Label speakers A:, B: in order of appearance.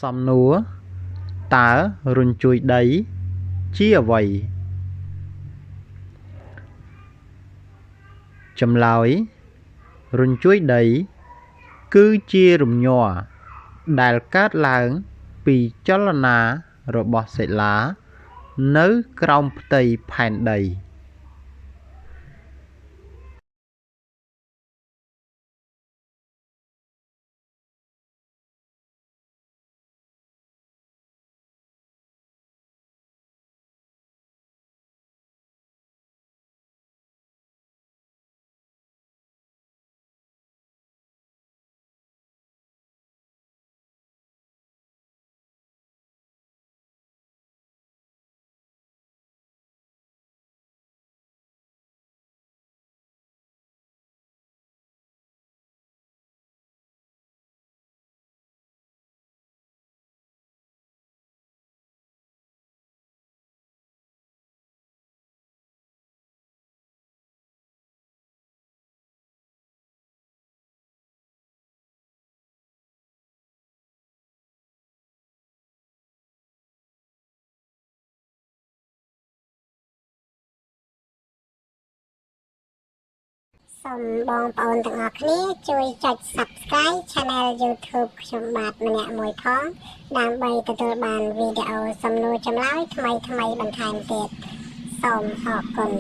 A: សំណួរតើរញ្ជួយដីជាអ្វីចម្លើយរញ្ជួយដីគឺជារំញ័រដែលកើតឡើងពីចលនារបស់សិលានៅក្រោមផ្ទៃផែនដី
B: សូមបងប្អូនទាំងអស់គ្នាជួយចុច Subscribe Channel YouTube ខ្ញុំបាទម្នាក់មួយផងដើម្បីទទួលបានវីដេអូសំណួរចម្លើយថ្មីៗបន្ថែមទៀតសូមអរគុណ